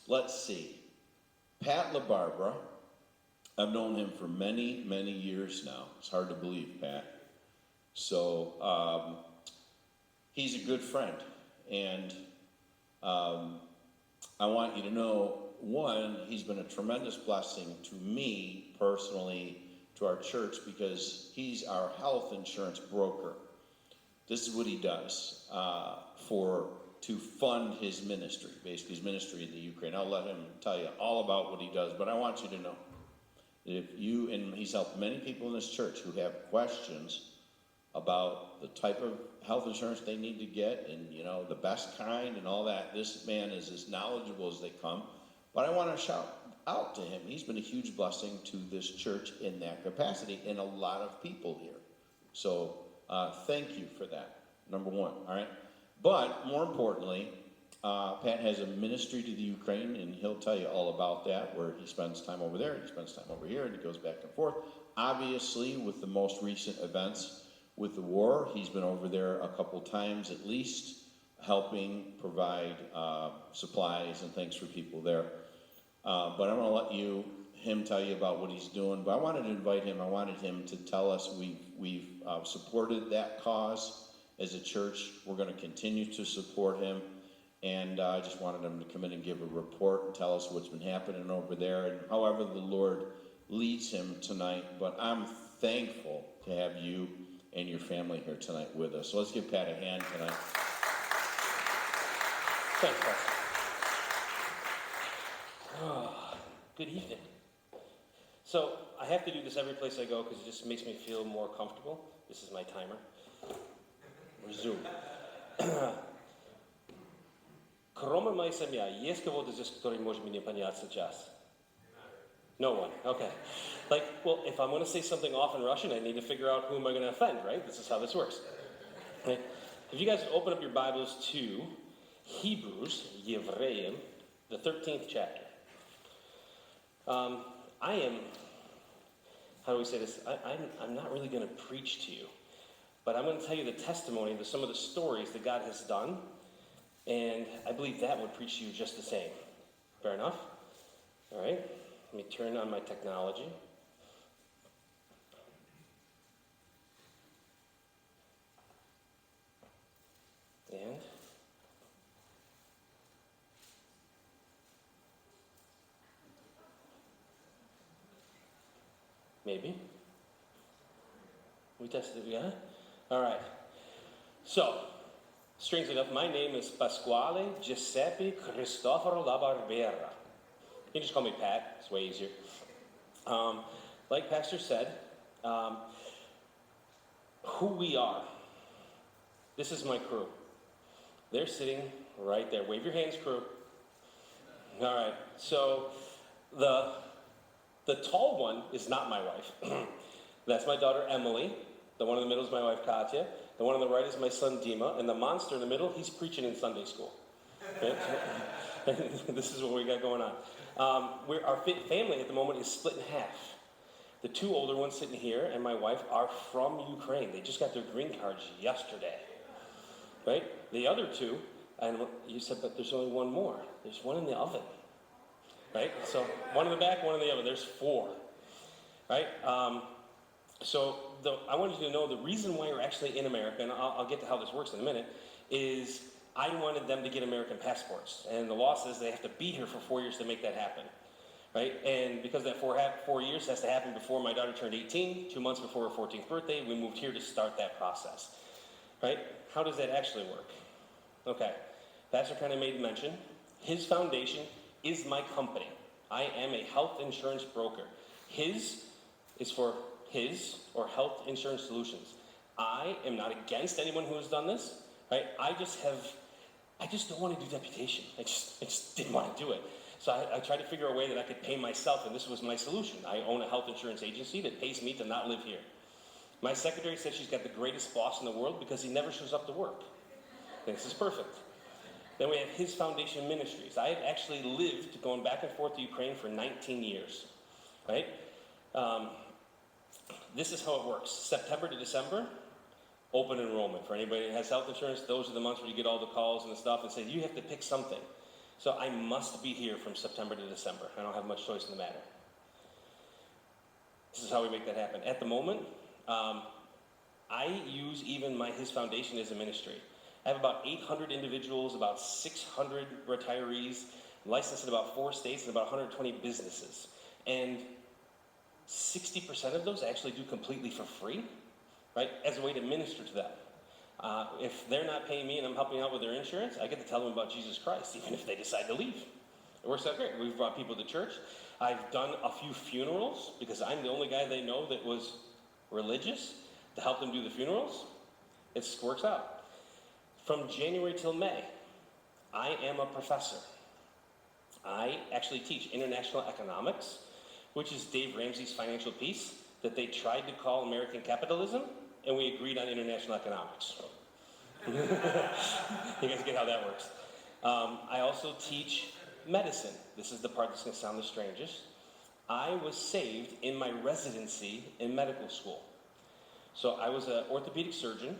Let's see. Pat LaBarbera, I've known him for many, many years now. It's hard to believe, Pat. So he's a good friend. And I want you to know, one, he's been a tremendous blessing to me personally, to our church, because he's our health insurance broker. This is what he does to fund his ministry, basically his ministry in the Ukraine. I'll let him tell you all about what he does, but I want you to know that and he's helped many people in this church who have questions about the type of health insurance they need to get and, the best kind and all that. This man is as knowledgeable as they come. But I want to shout out to him. He's been a huge blessing to this church in that capacity and a lot of people here. So thank you for that, number one, all right? But more importantly, Pat has a ministry to the Ukraine, and he'll tell you all about that, where he spends time over there, he spends time over here, and he goes back and forth. Obviously, with the most recent events with the war, he's been over there a couple times at least, helping provide supplies and things for people there. But I'm going to let him tell you about what he's doing. But I wanted to invite him. I wanted him to tell us we've supported that cause as a church. We're going to continue to support him. And I just wanted him to come in and give a report and tell us what's been happening over there and however the Lord leads him tonight. But I'm thankful to have you and your family here tonight with us. So let's give Pat a hand tonight. Thanks, Pastor. Oh, good evening. So I have to do this every place I go because it just makes me feel more comfortable. This is my timer. Resume. Кроме моей семьи, есть кого-то здесь, который может меня понять сейчас? No one. Okay. Well, if I'm going to say something off in Russian, I need to figure out who am I going to offend, right? This is how this works. Okay. If you guys open up your Bibles to Hebrews, Yevreim, the 13th chapter. I am, how do we say this? I'm not really going to preach to you, but I'm going to tell you the testimony of some of the stories that God has done, and I believe that would preach to you just the same. Fair enough? All right. Let me turn on my technology. And maybe. We tested it, yeah? All right. So, strangely enough, my name is Pasquale Giuseppe Cristoforo LaBarbera. You can just call me Pat. It's way easier. Like Pastor said, who we are. This is my crew. They're sitting right there. Wave your hands, crew. All right. So the tall one is not my wife. That's my daughter, Emily. The one in the middle is my wife, Katya. The one on the right is my son, Dima. And the monster in the middle, he's preaching in Sunday school. Okay? This is what we got going on. Our family at the moment is split in half. The two older ones sitting here and my wife are from Ukraine. They just got their green cards yesterday. Right? The other two, and you said, but there's only one more. There's one in the oven. Right? So one in the back, one in the oven. There's four. Right? I wanted you to know the reason why you're actually in America, and I'll get to how this works in a minute, is I wanted them to get American passports. And the law says they have to be here for 4 years to make that happen. Right? And because that 4 years has to happen before my daughter turned 18, 2 months before her 14th birthday, we moved here to start that process. Right? How does that actually work? Okay. Pastor kind of made mention. His foundation is my company. I am a health insurance broker. His is for his or health insurance solutions. I am not against anyone who has done this. Right? I just don't want to do deputation. I just didn't want to do it. So I tried to figure a way that I could pay myself, and this was my solution. I own a health insurance agency that pays me to not live here. My secretary says she's got the greatest boss in the world because he never shows up to work. This is perfect. Then we have his foundation ministries. I have actually lived going back and forth to Ukraine for 19 years. Right? This is how it works. September to December, open enrollment. For anybody that has health insurance, those are the months where you get all the calls and the stuff and say, you have to pick something. So I must be here from September to December. I don't have much choice in the matter. This is how we make that happen. At the moment, I use even his foundation as a ministry. I have about 800 individuals, about 600 retirees, licensed in about 4 states, and about 120 businesses. And 60% of those I actually do completely for free, right, as a way to minister to them. If they're not paying me and I'm helping out with their insurance, I get to tell them about Jesus Christ, even if they decide to leave. It works out great. We've brought people to church. I've done a few funerals because I'm the only guy they know that was religious to help them do the funerals. It works out. From January till May, I am a professor. I actually teach international economics, which is Dave Ramsey's financial piece that they tried to call American capitalism, and we agreed on international economics. You guys get how that works. I also teach medicine. This is the part that's going to sound the strangest. I was saved in my residency in medical school. So I was an orthopedic surgeon.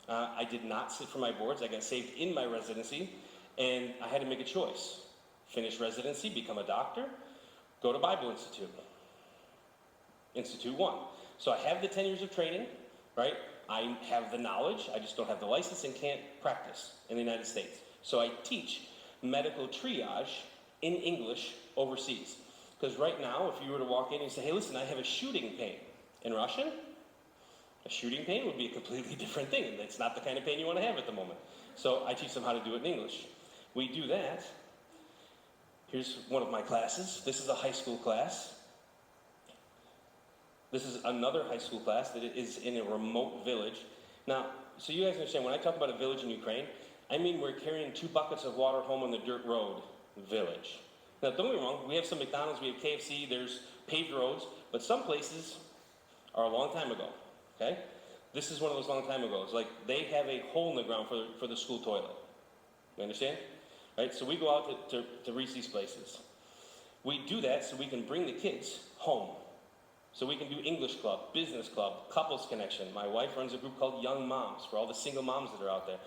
I did not sit for my boards. I got saved in my residency, and I had to make a choice. Finish residency, become a doctor, go to Bible Institute. Institute 1. So I have the 10 years of training, right? I have the knowledge, I just don't have the license and can't practice in the United States. So I teach medical triage in English overseas. Because right now, if you were to walk in and say, hey, listen, I have a shooting pain. In Russian, a shooting pain would be a completely different thing. It's not the kind of pain you want to have at the moment. So I teach them how to do it in English. We do that. Here's one of my classes. This is a high school class. This is another high school class that is in a remote village. Now, so you guys understand, when I talk about a village in Ukraine, I mean we're carrying 2 buckets of water home on the dirt road village. Now, don't get me wrong, we have some McDonald's, we have KFC, there's paved roads, but some places are a long time ago, okay? This is one of those long time ago. It's like they have a hole in the ground for the school toilet. You understand? Right? So we go out to reach these places. We do that so we can bring the kids home. So we can do English club, business club, couples connection. My wife runs a group called Young Moms for all the single moms that are out there.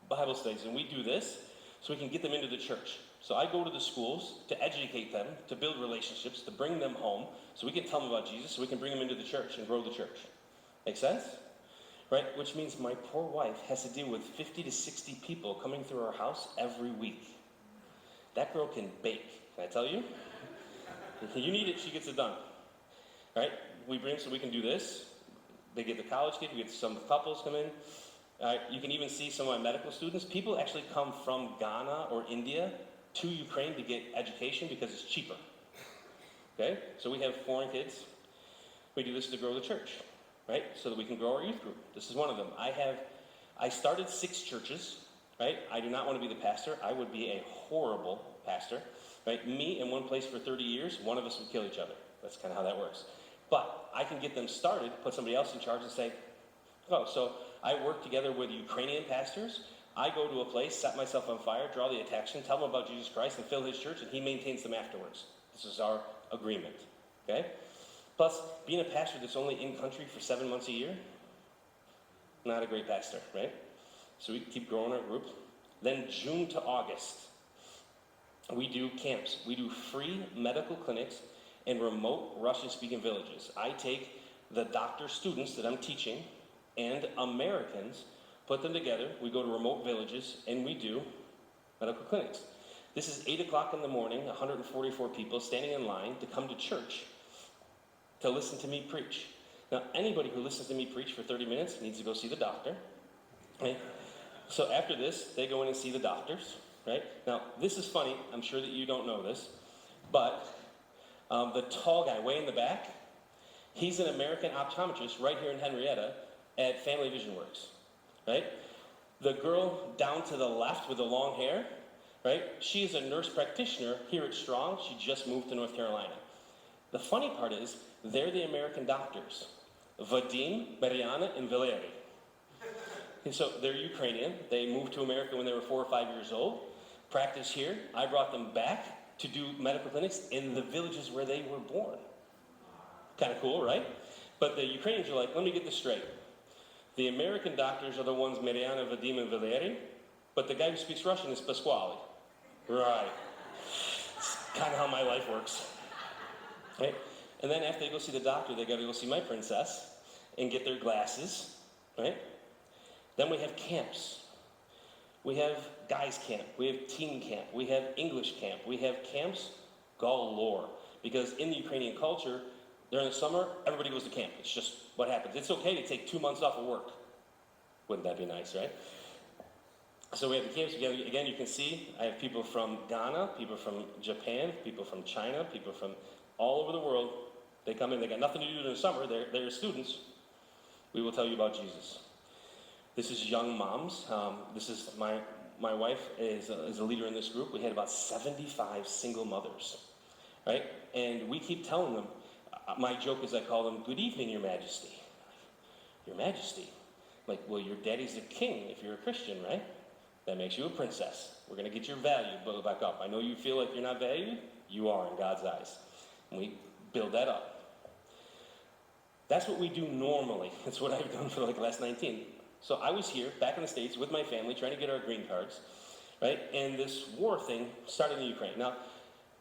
Bible studies. And we do this so we can get them into the church. So I go to the schools to educate them, to build relationships, to bring them home, so we can tell them about Jesus, so we can bring them into the church and grow the church. Make sense? Right? Which means my poor wife has to deal with 50 to 60 people coming through our house every week. That girl can bake. Can I tell you? You need it, she gets it done. Right? We bring so we can do this. They get the college kid, we get some couples come in. You can even see some of my medical students. People actually come from Ghana or India to Ukraine to get education because it's cheaper. Okay? So we have foreign kids. We do this to grow the church, right? So that we can grow our youth group. This is one of them. I started 6 churches, right? I do not want to be the pastor. I would be a horrible pastor, right? Me in one place for 30 years, one of us would kill each other. That's kind of how that works. But I can get them started, put somebody else in charge and say, oh, so I work together with Ukrainian pastors. I go to a place, set myself on fire, draw the attention, tell them about Jesus Christ, and fill his church, and he maintains them afterwards. This is our agreement, okay? Plus, being a pastor that's only in country for 7 months a year, not a great pastor, right? So we keep growing our group. Then June to August, we do camps. We do free medical clinics in remote Russian-speaking villages. I take the doctor students that I'm teaching and Americans, put them together, we go to remote villages, and we do medical clinics. This is 8 o'clock in the morning, 144 people standing in line to come to church to listen to me preach. Now, anybody who listens to me preach for 30 minutes needs to go see the doctor. Okay? So after this, they go in and see the doctors. Right? Now, this is funny. I'm sure that you don't know this, but the tall guy way in the back, he's an American optometrist right here in Henrietta at Family Vision Works. Right? The girl down to the left with the long hair, right? She is a nurse practitioner here at Strong. She just moved to North Carolina. The funny part is, they're the American doctors. Vadim, Mariana, and Valeri. And so they're Ukrainian. They moved to America when they were 4 or 5 years old. Practice here. I brought them back to do medical clinics in the villages where they were born. Kind of cool, right? But the Ukrainians are like, let me get this straight. The American doctors are the ones Mariana, Vadim, and Valeri, but the guy who speaks Russian is Pasquale. Right. It's kind of how my life works. Right? And then after they go see the doctor, they got to go see my princess and get their glasses. Right? Then we have camps. We have guys camp. We have teen camp. We have English camp. We have camps galore. Because in the Ukrainian culture, during the summer, everybody goes to camp. It's just what happens. It's okay to take 2 months off of work. Wouldn't that be nice, right? So we have the camps. Again, you can see I have people from Ghana, people from Japan, people from China, people from all over the world. They come in. They got nothing to do during the summer. They're students. We will tell you about Jesus. This is young moms. This is my wife is a leader in this group. We had about 75 single mothers, right? And we keep telling them, my joke is I call them, "Good evening, Your Majesty." Your Majesty. Like, well, your daddy's a king if you're a Christian, right? That makes you a princess. We're going to get your value built back up. I know you feel like you're not valued. You are in God's eyes. And we build that up. That's what we do normally. That's what I've done for like the last 19. So I was here, back in the States, with my family, trying to get our green cards, right? And this war thing started in Ukraine. Now,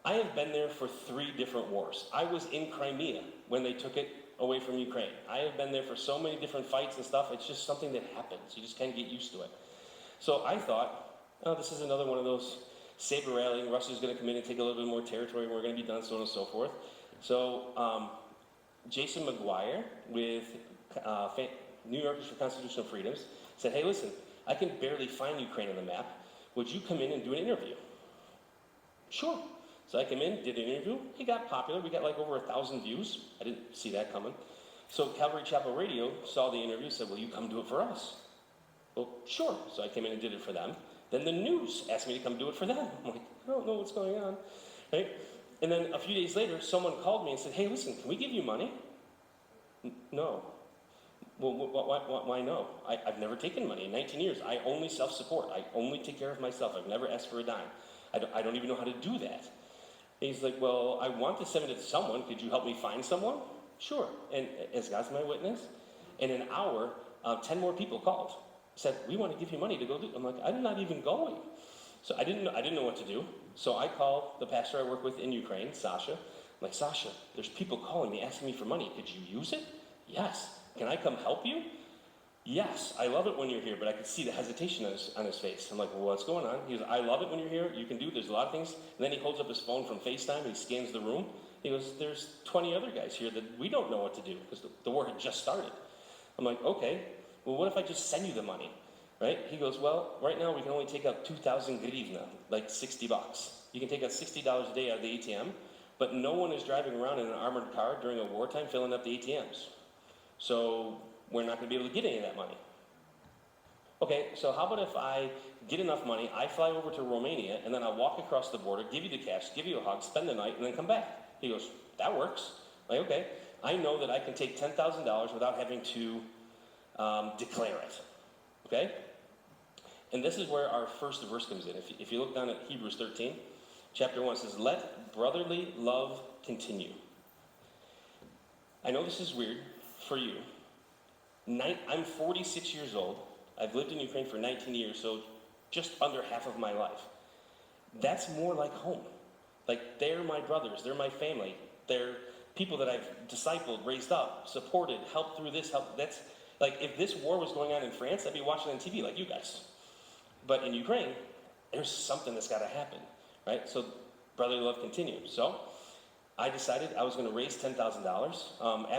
I have been there for 3 different wars. I was in Crimea when they took it away from Ukraine. I have been there for so many different fights and stuff. It's just something that happens. You just kind of get used to it. So I thought, oh, this is another one of those saber rallying. Russia's going to come in and take a little bit more territory. We're going to be done, so on and so forth. So Jason McGuire with New Yorkers for Constitutional Freedoms said, hey, listen, I can barely find Ukraine on the map. Would you come in and do an interview? Sure. So I came in, did an interview. It got popular. We got like over 1,000 views. I didn't see that coming. So Calvary Chapel Radio saw the interview, said, will you come do it for us? Well, sure. So I came in and did it for them. Then the news asked me to come do it for them. I'm like, I don't know what's going on. Right? And then a few days later, someone called me and said, hey, listen, can we give you money? No. Well, why no? I've never taken money in 19 years. I only self-support. I only take care of myself. I've never asked for a dime. I don't even know how to do that. And he's like, well, I want to send it to someone. Could you help me find someone? Sure. And as God's my witness, in an hour, 10 more people called. Said, we want to give you money to go do. I'm like, I'm not even going. So I didn't know what to do. So I called the pastor I work with in Ukraine, Sasha. I'm like, Sasha, there's people calling me, asking me for money. Could you use it? Yes. Can I come help you? Yes. I love it when you're here, but I could see the hesitation on his face. I'm like, well, what's going on? He goes, I love it when you're here. You can do, there's a lot of things. And then he holds up his phone from FaceTime and he scans the room. He goes, there's 20 other guys here that we don't know what to do because the war had just started. I'm like, okay, well, what if I just send you the money? Right? He goes, well, right now we can only take out 2,000 grivna, like $60. You can take out $60 a day out of the ATM, but no one is driving around in an armored car during a wartime filling up the ATMs. So we're not going to be able to get any of that money. Okay, so how about if I get enough money, I fly over to Romania, and then I walk across the border, give you the cash, give you a hug, spend the night, and then come back. He goes, that works. I'm like, okay, I know that I can take $10,000 without having to declare it. Okay? And this is where our first verse comes in. If you look down at Hebrews 13, chapter 1 says, let brotherly love continue. I know this is weird for you. I'm 46 years old. I've lived in Ukraine for 19 years, so just under half of my life. That's more like home. Like, they're my brothers. They're my family. They're people that I've discipled, raised up, supported, helped through this. That's like, if this war was going on in France, I'd be watching on TV like you guys. But in Ukraine, there's something that's got to happen, right? So brotherly love continues. So I decided I was going to raise $10,000.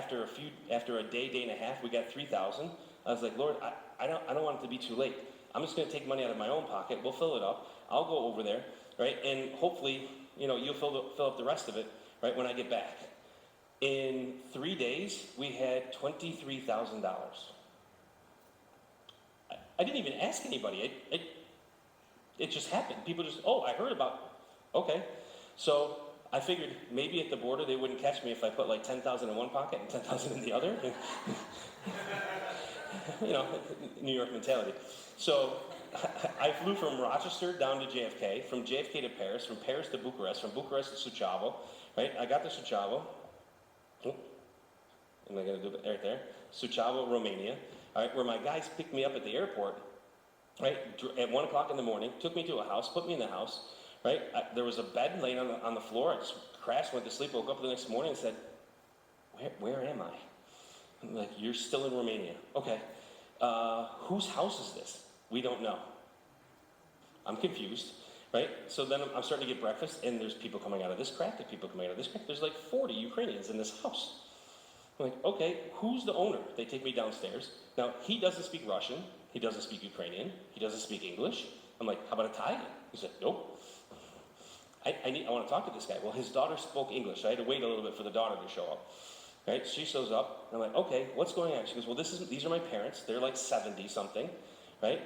After a day and a half, we got 3,000. I was like, Lord, I don't want it to be too late. I'm just going to take money out of my own pocket. We'll fill it up. I'll go over there, right? And hopefully, you'll fill up the rest of it, right, when I get back. In 3 days, we had $23,000. I didn't even ask anybody. It just happened. People just, I heard about, okay. So I figured maybe at the border they wouldn't catch me if I put like 10,000 in one pocket and 10,000 in the other. New York mentality. So I flew from Rochester down to JFK, from JFK to Paris, from Paris to Bucharest, from Bucharest to Suceava, right? I got to Suceava. Am I going to do it right there? Suceava, Romania, all right, where my guys picked me up at the airport, right, at 1 o'clock in the morning, took me to a house, put me in the house, right? There was a bed laying on the floor. I just crashed, went to sleep, woke up the next morning and said, where am I? I'm like, you're still in Romania. Okay. Whose house is this? We don't know. I'm confused, right? So then I'm starting to get breakfast, and there's people coming out of this crack, there's people coming out of this crack. There's like 40 Ukrainians in this house. I'm like, okay, who's the owner? They take me downstairs. Now, he doesn't speak Russian. He doesn't speak Ukrainian. He doesn't speak English. I'm like, how about Italian? He said, nope. I want to talk to this guy. Well, his daughter spoke English. So I had to wait a little bit for the daughter to show up. Right? She shows up. I'm like, okay, what's going on? She goes, well, these are my parents. They're like 70 something, right?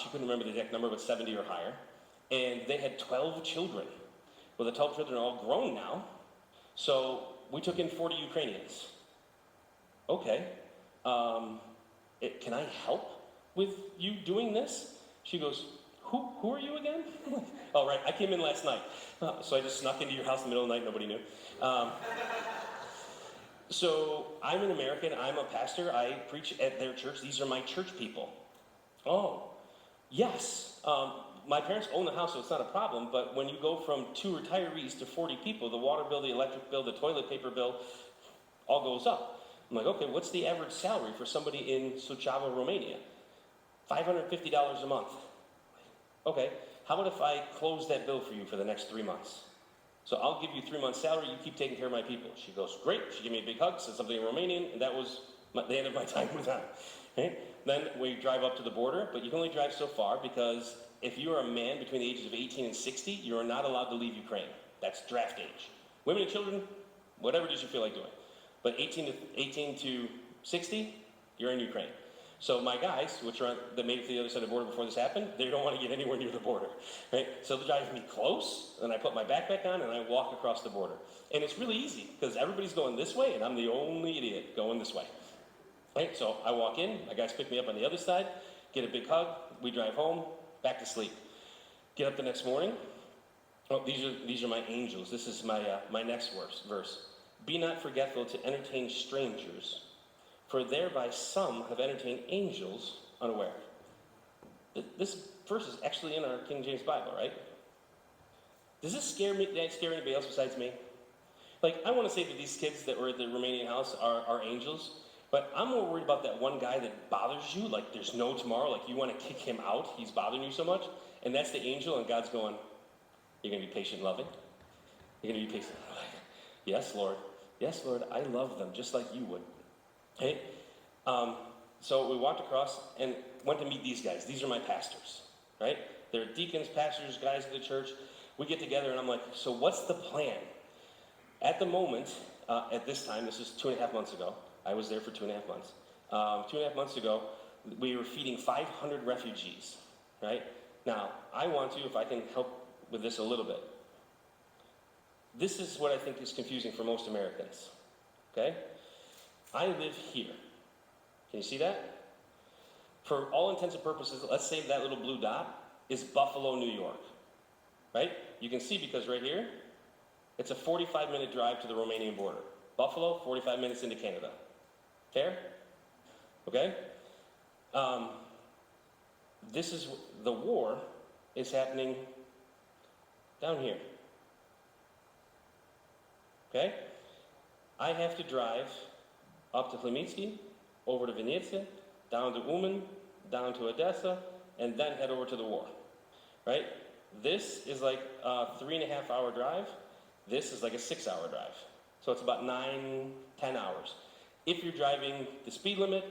She couldn't remember the exact number, but 70 or higher. And they had 12 children. Well, the 12 children are all grown now. So we took in 40 Ukrainians. Okay. Can I help with you doing this? She goes, who are you again? Oh, right, I came in last night. So I just snuck into your house in the middle of the night, nobody knew. So I'm an American, I'm a pastor, I preach at their church. These are my church people. Oh, yes. My parents own the house, so it's not a problem, but when you go from 2 retirees to 40 people, the water bill, the electric bill, the toilet paper bill, all goes up. I'm like, okay, what's the average salary for somebody in Suceava, Romania? $550 a month. Okay, how about if I close that bill for you for the next 3 months? So I'll give you 3 months' salary, you keep taking care of my people. She goes, great. She gave me a big hug, said something in Romanian, and that was the end of my time with them. Right? Then we drive up to the border, but you can only drive so far because if you are a man between the ages of 18 and 60, you are not allowed to leave Ukraine. That's draft age. Women and children, whatever it is you feel like doing. But 18 to 60, you're in Ukraine. So my guys, that made it to the other side of the border before this happened, they don't want to get anywhere near the border, right? So they drive me close, and I put my backpack on, and I walk across the border. And it's really easy, because everybody's going this way, and I'm the only idiot going this way. Right? So I walk in, my guys pick me up on the other side, get a big hug, we drive home, back to sleep. Get up the next morning. Oh, these are my angels. This is my next verse. Be not forgetful to entertain strangers, for thereby some have entertained angels unaware. This verse is actually in our King James Bible, right? Does this scare anybody else besides me? Like, I want to say that these kids that were at the Romanian house are angels, but I'm more worried about that one guy that bothers you, like there's no tomorrow, like you want to kick him out, he's bothering you so much, and that's the angel, and God's going, you're going to be patient and loving? You're going to be patient. Yes, Lord. Yes, Lord, I love them just like you would. Okay? So we walked across and went to meet these guys. These are my pastors, right? They're deacons, pastors, guys of the church. We get together and I'm like, so what's the plan? At the moment, at this time, this is 2.5 months ago. I was there for 2.5 months. 2.5 months ago, we were feeding 500 refugees, right? Now, I want to, if I can help with this a little bit. This is what I think is confusing for most Americans, okay? I live here. Can you see that? For all intents and purposes, let's say that little blue dot is Buffalo, New York, right? You can see because right here, it's a 45-minute drive to the Romanian border. Buffalo, 45 minutes into Canada. Fair? Okay? The war is happening down here. Okay? I have to drive up to Khmelnytski, over to Vinnytsia, down to Uman, down to Odessa, and then head over to the war. Right? This is like a 3.5-hour drive. This is like a 6-hour drive. So it's about 9, 10 hours. If you're driving the speed limit,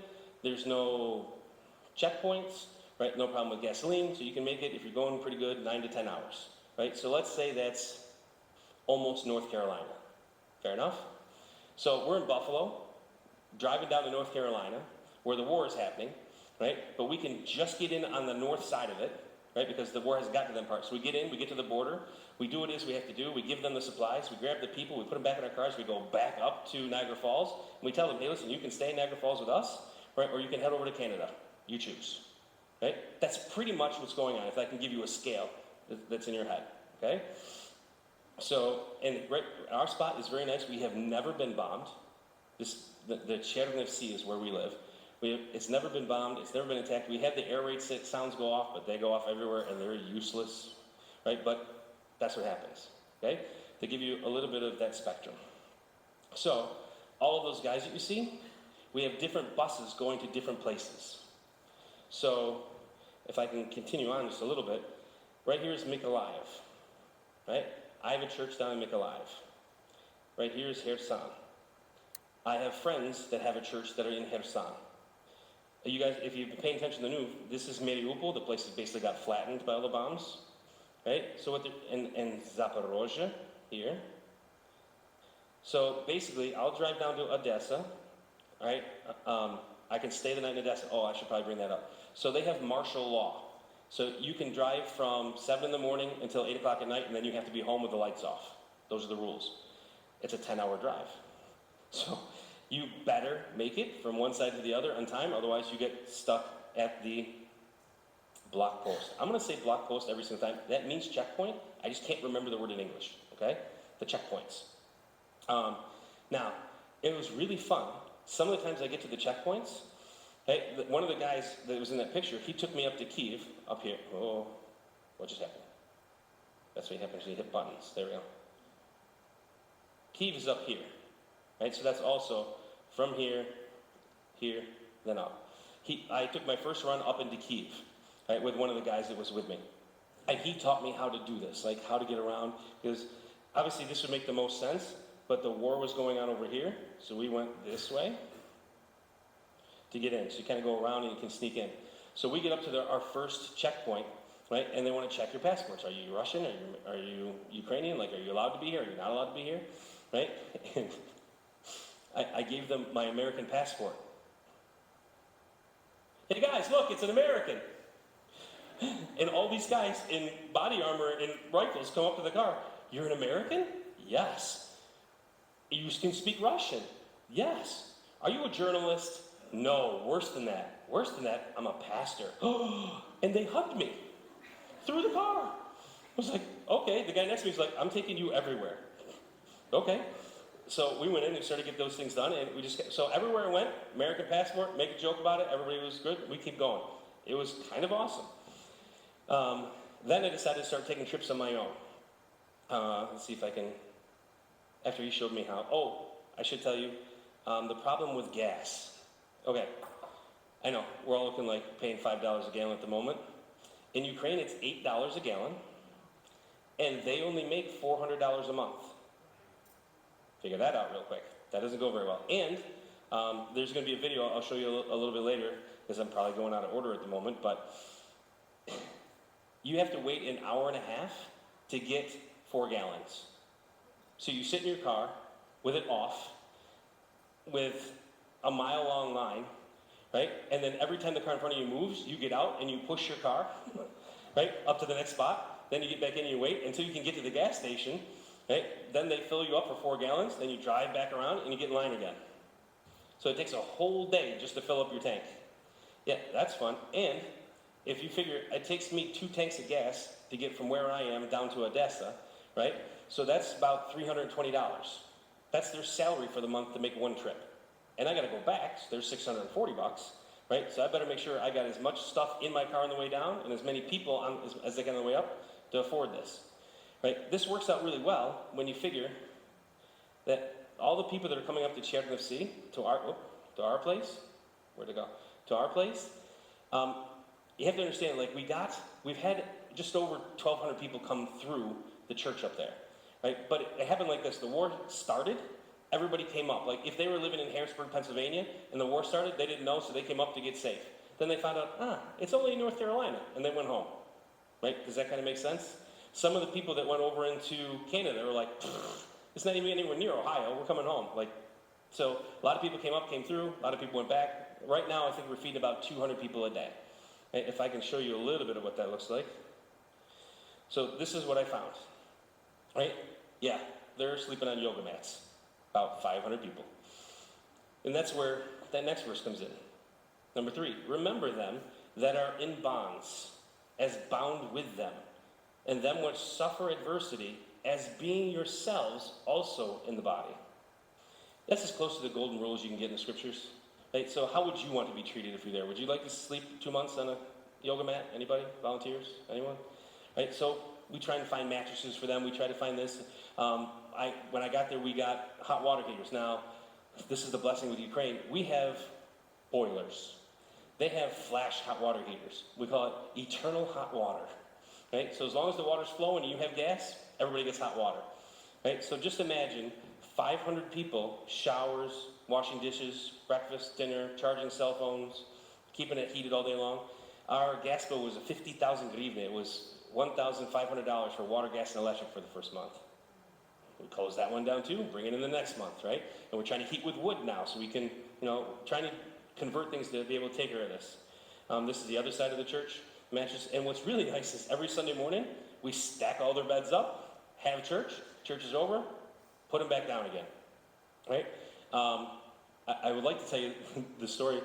there's no checkpoints, right? No problem with gasoline, so you can make it, if you're going pretty good, 9 to 10 hours, right? So let's say that's almost North Carolina. Fair enough? So we're in Buffalo, driving down to North Carolina, where the war is happening, right? But we can just get in on the north side of it, right? Because the war hasn't gotten to them parts. So we get in, we get to the border, we do what it is we have to do, we give them the supplies, we grab the people, we put them back in our cars, we go back up to Niagara Falls, and we tell them, hey, listen, you can stay in Niagara Falls with us, right? Or you can head over to Canada. You choose, right? That's pretty much what's going on, if I can give you a scale that's in your head, okay? So, and right, our spot is very nice. We have never been bombed. The Cherniv Sea is where we live. It's never been bombed. It's never been attacked. We have the air raid sounds go off, but they go off everywhere, and they're useless, right? But That's what happens, okay? To give you a little bit of that spectrum. So, all of those guys that you see, we have different buses going to different places. So, if I can continue on just a little bit, right here is Mykolaiv, right? I have a church down in Mykolaiv. Right here is Kherson. I have friends that have a church that are in Kherson. You guys, if you've been paying attention to the news, this is Mariupol. The place has basically got flattened by all the bombs, right? So what and Zaporozhye here. So basically, I'll drive down to Odessa, right? I can stay the night in Odessa. Oh, I should probably bring that up. So they have martial law. So you can drive from 7 in the morning until 8 o'clock at night, and then you have to be home with the lights off. Those are the rules. It's a 10-hour drive. So you better make it from one side to the other on time, otherwise you get stuck at the block post. I'm going to say block post every single time. That means checkpoint. I just can't remember the word in English, okay? The checkpoints. Now, it was really fun. Some of the times I get to the checkpoints, hey, one of the guys that was in that picture, he took me up to Kiev, up here. Oh, what just happened? That's what happens when you hit buttons. There we go. Kiev is up here, right? So that's also from here, here, then up. I took my first run up into Kiev, right, with one of the guys that was with me. And he taught me how to do this, like how to get around, because obviously this would make the most sense, but the war was going on over here, so we went this way to get in. So you kind of go around and you can sneak in. So we get up to our first checkpoint, right, and they want to check your passports. Are you Russian? Are you Ukrainian? Like, are you allowed to be here? Are you not allowed to be here? Right? And I gave them my American passport. Hey guys, look, it's an American. And all these guys in body armor and rifles come up to the car. You're an American? Yes. You can speak Russian? Yes. Are you a journalist? No. Worse than that. Worse than that, I'm a pastor. And they hugged me through the car. I was like, okay. The guy next to me was like, I'm taking you everywhere. Okay. So we went in and started to get those things done, and so everywhere I went, American passport, make a joke about it, everybody was good, we keep going. It was kind of awesome. Then I decided to start taking trips on my own. Let's see if I can, after he showed me how. Oh, I should tell you, the problem with gas. Okay, I know, we're all looking like paying $5 a gallon at the moment. In Ukraine, it's $8 a gallon, and they only make $400 a month. Figure that out real quick. That doesn't go very well. And there's going to be a video I'll show you a little bit later, because I'm probably going out of order at the moment, but you have to wait an hour and a half to get 4 gallons. So you sit in your car with it off, with a mile-long line, right? And then every time the car in front of you moves, you get out and you push your car, right, up to the next spot. Then you get back in and you wait until you can get to the gas station. Right? Then they fill you up for 4 gallons, then you drive back around and you get in line again. So it takes a whole day just to fill up your tank. Yeah, that's fun. And if you figure it takes me 2 tanks of gas to get from where I am down to Odessa, right? So that's about $320. That's their salary for the month to make one trip. And I got to go back, so there's $640, right? So I better make sure I got as much stuff in my car on the way down and as many people as they get on the way up to afford this. Right? This works out really well when you figure that all the people that are coming up to Chernovci, to our place, where'd it go? To our place, you have to understand, like we've had just over 1,200 people come through the church up there, right? But it happened like this: the war started, everybody came up. Like if they were living in Harrisburg, Pennsylvania, and the war started, they didn't know, so they came up to get safe. Then they found out, it's only in North Carolina, and they went home. Right? Does that kind of make sense? Some of the people that went over into Canada were like, it's not even anywhere near Ohio, we're coming home. Like, so a lot of people came through, a lot of people went back. Right now, I think we're feeding about 200 people a day. Right? If I can show you a little bit of what that looks like. So this is what I found, right? Yeah, they're sleeping on yoga mats, about 500 people. And that's where that next verse comes in. Number 3, remember them that are in bonds, as bound with them, and them which suffer adversity, as being yourselves also in the body. That's as close to the golden rule as you can get in the scriptures. Right? So how would you want to be treated if you're there? Would you like to sleep 2 months on a yoga mat? Anybody? Volunteers? Anyone? Right? So we try to find mattresses for them. We try to find this. When I got there, we got hot water heaters. Now, this is the blessing with Ukraine. We have boilers. They have flash hot water heaters. We call it eternal hot water. Right? So as long as the water's flowing and you have gas, everybody gets hot water. Right? So just imagine 500 people, showers, washing dishes, breakfast, dinner, charging cell phones, keeping it heated all day long. Our gas bill was a 50,000 hryvnia. It was $1,500 for water, gas, and electric for the first month. We close that one down too, bring it in the next month, right? And we're trying to heat with wood now so we can, trying to convert things to be able to take care of this. This is the other side of the church mattress. And what's really nice is every Sunday morning, we stack all their beds up, have church is over, put them back down again, right? I would like to tell you the story.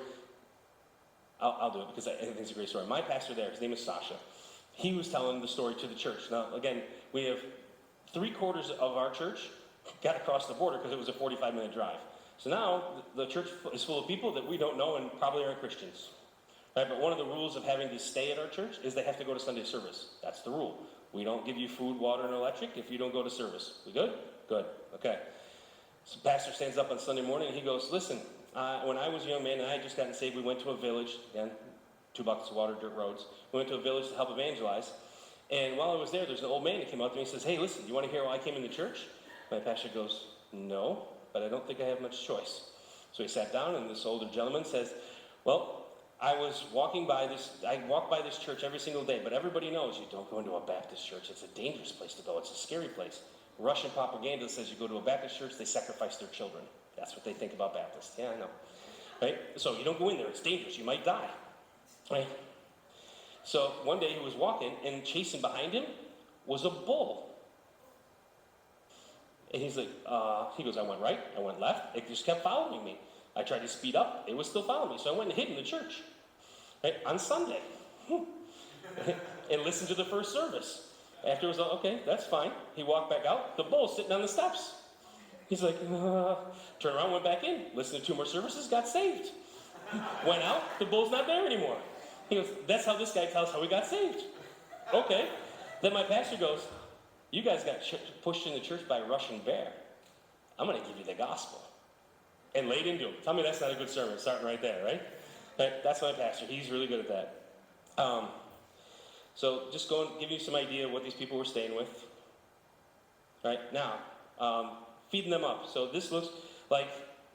I'll do it because I think it's a great story. My pastor there, his name is Sasha. He was telling the story to the church. Now, again, we have 3/4 of our church got across the border because it was a 45-minute drive. So now the church is full of people that we don't know and probably aren't Christians. Right? But one of the rules of having to stay at our church is they have to go to Sunday service. That's the rule. We don't give you food, water, and electric if you don't go to service. We good? Good. Okay. So pastor stands up on Sunday morning and he goes, listen, when I was a young man and I had just gotten saved, we went to a village, again, 2 buckets of water, dirt roads. We went to a village to help evangelize. And while I was there, there's an old man that came up to me and says, hey, listen, you want to hear why I came into church? My pastor goes, no, but I don't think I have much choice. So he sat down and this older gentleman says, well, I walk by this church every single day, but everybody knows you don't go into a Baptist church. It's a dangerous place to go. It's a scary place. Russian propaganda says you go to a Baptist church, they sacrifice their children. That's what they think about Baptists. Yeah, I know. Right? So you don't go in there. It's dangerous. You might die. Right? So one day he was walking, and chasing behind him was a bull. And he's like, he goes, I went right, I went left. It just kept following me. I tried to speed up. It was still following me. So I went and hid in the church. Right? On Sunday. And listened to the first service. After it was like, okay, that's fine. He walked back out. The bull's sitting on the steps. He's like, turned around, went back in, listened to 2 more services, got saved. Went out, the bull's not there anymore. He goes, that's how this guy tells how he got saved. Okay. Then my pastor goes, you guys got pushed in the church by a Russian bear. I'm going to give you the gospel. And laid into him. Tell me that's not a good sermon, starting right there, right? That's my pastor. He's really good at that. So just give you some idea of what these people were staying with. Right now, feeding them up. So this looks like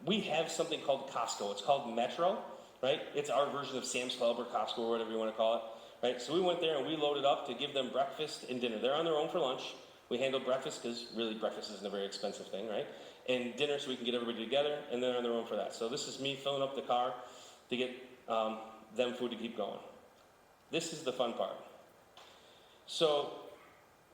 we have something called Costco. It's called Metro, right? It's our version of Sam's Club or Costco or whatever you want to call it, right? So we went there and we loaded up to give them breakfast and dinner. They're on their own for lunch. We handled breakfast because really breakfast isn't a very expensive thing, right? And dinner so we can get everybody together, and they're on their own for that. So this is me filling up the car to get them food to keep going. This is the fun part. So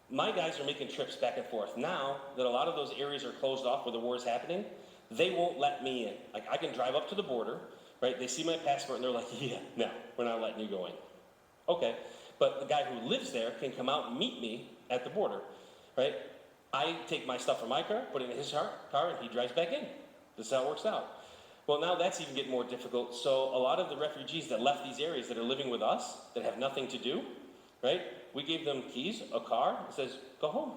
my guys are making trips back and forth. Now that a lot of those areas are closed off where the war is happening, they won't let me in. Like, I can drive up to the border, right? They see my passport and they're like, yeah, no, we're not letting you go in. Okay, but the guy who lives there can come out and meet me at the border, right? I take my stuff from my car, put it in his car, and he drives back in. This is how it works out. Well, now that's even getting more difficult. So a lot of the refugees that left these areas that are living with us, that have nothing to do, right? We gave them keys, a car, it says, go home.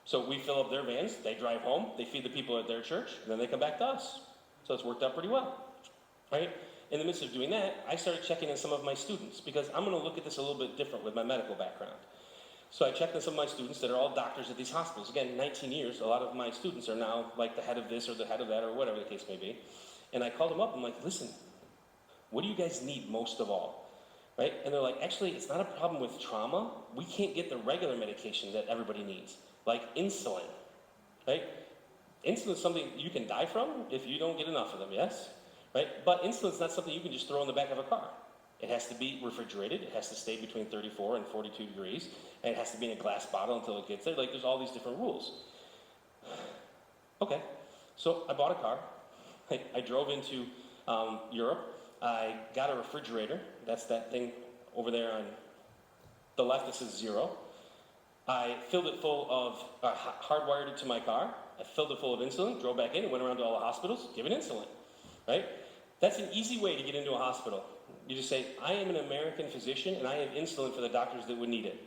So we fill up their vans, they drive home, they feed the people at their church, and then they come back to us. So it's worked out pretty well, right? In the midst of doing that, I started checking in some of my students because I'm going to look at this a little bit different with my medical background. So I checked in some of my students that are all doctors at these hospitals. Again, 19 years, a lot of my students are now like the head of this or the head of that or whatever the case may be. And I called them up, I'm like, listen, what do you guys need most of all? Right? And they're like, actually, it's not a problem with trauma. We can't get the regular medication that everybody needs, like insulin, right? Insulin is something you can die from if you don't get enough of them, yes? Right? But insulin is not something you can just throw in the back of a car. It has to be refrigerated. It has to stay between 34 and 42 degrees. And it has to be in a glass bottle until it gets there. Like, there's all these different rules. Okay, so I bought a car. I drove into Europe. I got a refrigerator. That's that thing over there on the left that says 0. I filled it full of, hardwired it to my car. I filled it full of insulin, drove back in, and went around to all the hospitals, giving insulin, right? That's an easy way to get into a hospital. You just say, I am an American physician, and I have insulin for the doctors that would need it.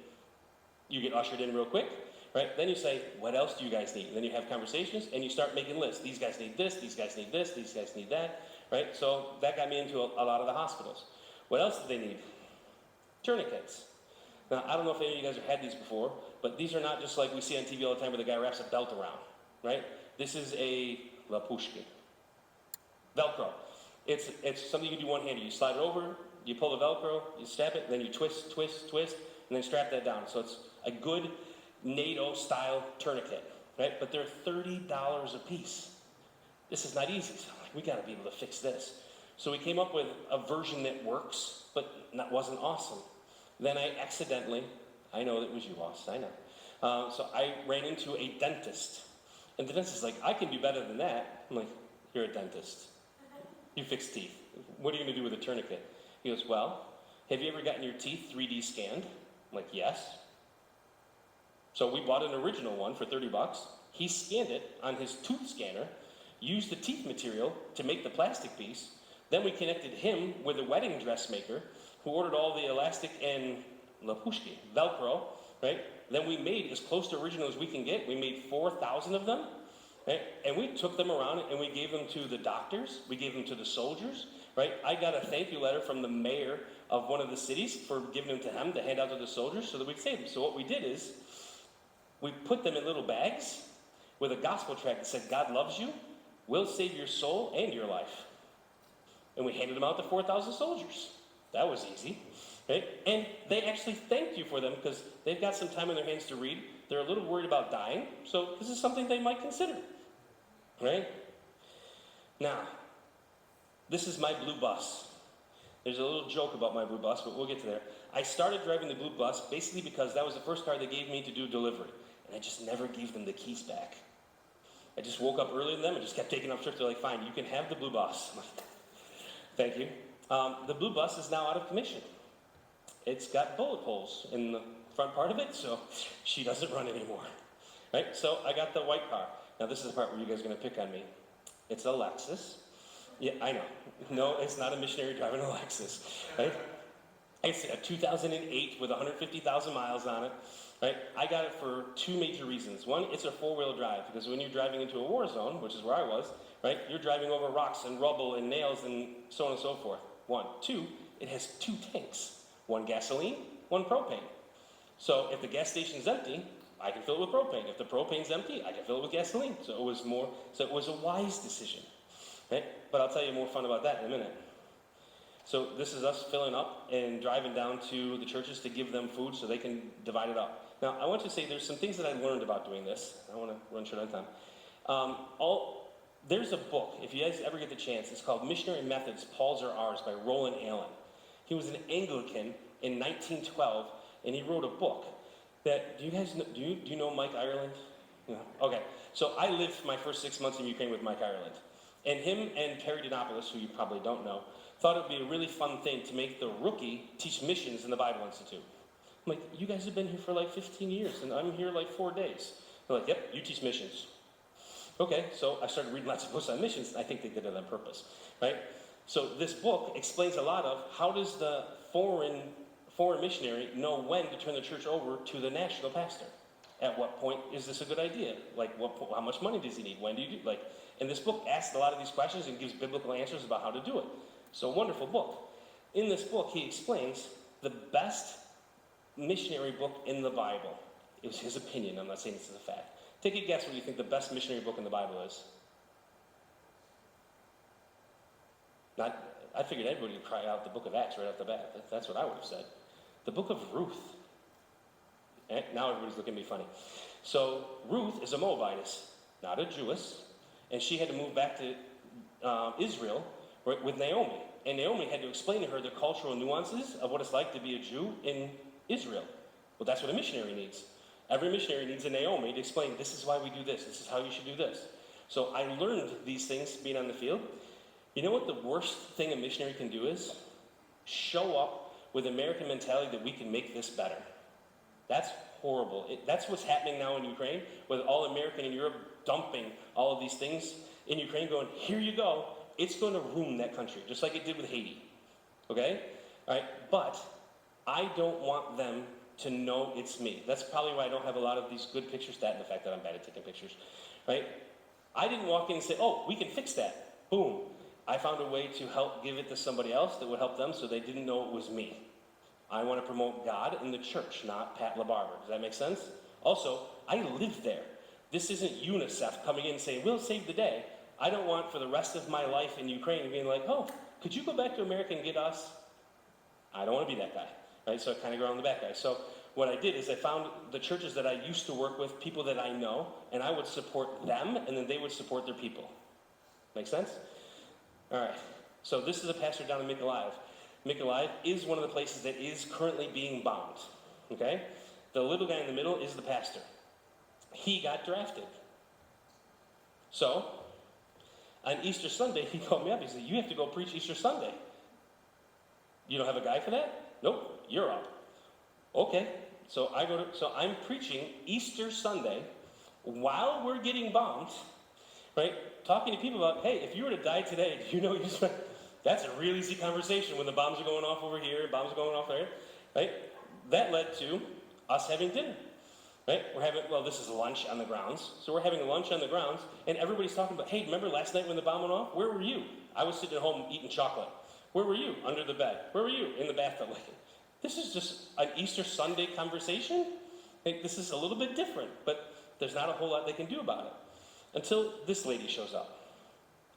You get ushered in real quick, right? Then you say, what else do you guys need? And then you have conversations, and you start making lists. These guys need this, these guys need this, these guys need that, right? So that got me into a lot of the hospitals. What else do they need? Tourniquets. Now, I don't know if any of you guys have had these before, but these are not just like we see on TV all the time where the guy wraps a belt around, right? This is a lapushki. Velcro. It's something you can do one-handed. You slide it over, you pull the Velcro, you stab it, then you twist, twist, twist, and then strap that down. So it's a good NATO-style tourniquet, right? But they're $30 a piece. This is not easy. So I'm like, we got to be able to fix this. So we came up with a version that works, but wasn't awesome. Then I accidentally, I know that was you, boss, I know. So I ran into a dentist. And the dentist is like, I can do better than that. I'm like, you're a dentist. You fix teeth. What are you going to do with a tourniquet? He goes, well, have you ever gotten your teeth 3D scanned? I'm like, yes. So we bought an original one for $30. He scanned it on his tooth scanner, used the teeth material to make the plastic piece. Then we connected him with a wedding dressmaker who ordered all the elastic and lapushki, Velcro, right? Then we made as close to original as we can get. We made 4,000 of them, right? And we took them around and we gave them to the doctors. We gave them to the soldiers, right? I got a thank you letter from the mayor of one of the cities for giving them to him to hand out to the soldiers so that we could save them. So what we did is we put them in little bags with a gospel tract that said, God loves you, will save your soul and your life. And we handed them out to 4,000 soldiers. That was easy, right? And they actually thanked you for them because they've got some time in their hands to read. They're a little worried about dying, so this is something they might consider, right? Now, this is my blue bus. There's a little joke about my blue bus, but we'll get to there. I started driving the blue bus basically because that was the first car they gave me to do delivery, and I just never gave them the keys back. I just woke up early than them and just kept taking off trips. They're like, fine, you can have the blue bus. I'm like, thank you. The blue bus is now out of commission. It's got bullet holes in the front part of it, so she doesn't run anymore. Right? So I got the white car. Now this is the part where you guys are going to pick on me. It's a Lexus. Yeah, I know. No, it's not a missionary driving a Lexus. Right? It's a 2008 with 150,000 miles on it. Right? I got it for two major reasons. One, it's a four-wheel drive, because when you're driving into a war zone, which is where I was, right, you're driving over rocks and rubble and nails and so on and so forth. One. Two, it has two tanks. One gasoline, one propane. So if the gas station's empty, I can fill it with propane. If the propane's empty, I can fill it with gasoline. So it was a wise decision. Right? But I'll tell you more fun about that in a minute. So this is us filling up and driving down to the churches to give them food so they can divide it up. Now, I want to say there's some things that I learned about doing this. I want to run short on time. There's a book, if you guys ever get the chance, it's called Missionary Methods, Paul's or Ours by Roland Allen. He was an Anglican in 1912, and he wrote a book that, do you guys know, do you know Mike Ireland? No. Okay, so I lived my first 6 months in Ukraine with Mike Ireland. And him and Perry Dinopoulos, who you probably don't know, thought it would be a really fun thing to make the rookie teach missions in the Bible Institute. I'm like, you guys have been here for like 15 years, and I'm here like 4 days. They're like, yep, you teach missions. Okay, so I started reading lots of books on missions. I think they did it on purpose, right? So this book explains a lot of how does the foreign missionary know when to turn the church over to the national pastor? At what point is this a good idea? Like, how much money does he need? When do you do? And this book asks a lot of these questions and gives biblical answers about how to do it. So, wonderful book. In this book, he explains the best missionary book in the Bible. It was his opinion. I'm not saying this is a fact. Take a guess what you think the best missionary book in the Bible is. I figured everybody would cry out the book of Acts right off the bat. That's what I would have said. The book of Ruth. Now everybody's looking at me funny. So Ruth is a Moabitess, not a Jewess, and she had to move back to Israel with Naomi. And Naomi had to explain to her the cultural nuances of what it's like to be a Jew in Israel. Well, that's what a missionary needs. Every missionary needs a Naomi to explain, this is why we do this is how you should do this. So I learned these things being on the field. You know what the worst thing a missionary can do is? Show up with American mentality that we can make this better. That's horrible. That's what's happening now in Ukraine, with all American and Europe dumping all of these things in Ukraine, going, here you go. It's going to ruin that country, just like it did with Haiti. Okay? All right? But I don't want them to know it's me. That's probably why I don't have a lot of these good pictures, that and the fact that I'm bad at taking pictures, right? I didn't walk in and say, oh, we can fix that. Boom. I found a way to help give it to somebody else that would help them so they didn't know it was me. I want to promote God in the church, not Pat LaBarbera. Does that make sense? Also, I live there. This isn't UNICEF coming in and saying, we'll save the day. I don't want for the rest of my life in Ukraine being like, oh, could you go back to America and get us? I don't want to be that guy, right? So I kind of go around the back guy. So what I did is I found the churches that I used to work with, people that I know, and I would support them, and then they would support their people. Make sense? All right. So this is a pastor down in Mykolaiv. Mykolaiv is one of the places that is currently being bombed. Okay? The little guy in the middle is the pastor. He got drafted. So, on Easter Sunday, he called me up. He said, you have to go preach Easter Sunday. You don't have a guy for that? Nope, you're up. Okay. So I'm preaching Easter Sunday while we're getting bombed, right? Talking to people about, hey, if you were to die today, do you know that's a real easy conversation when the bombs are going off over here, bombs are going off there, right? That led to us having dinner, right? This is lunch on the grounds. So we're having lunch on the grounds, and everybody's talking about, hey, remember last night when the bomb went off? Where were you? I was sitting at home eating chocolate. Where were you? Under the bed. Where were you? In the bathtub. This is just an Easter Sunday conversation. This is a little bit different, but there's not a whole lot they can do about it. Until this lady shows up.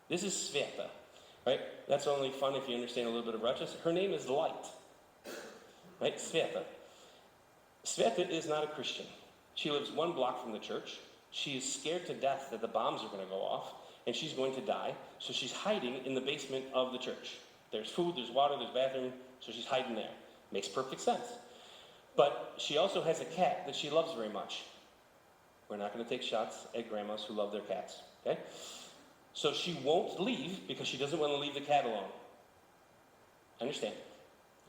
This is Sveta, right? That's only fun if you understand a little bit of Rochester. Her name is Light, right? Sveta. Sveta is not a Christian. She lives 1 block from the church. She is scared to death that the bombs are going to go off, and she's going to die, so she's hiding in the basement of the church. There's food, there's water, there's bathroom, so she's hiding there. Makes perfect sense. But she also has a cat that she loves very much. We're not going to take shots at grandmas who love their cats, okay? So she won't leave because she doesn't want to leave the cat alone. Understand?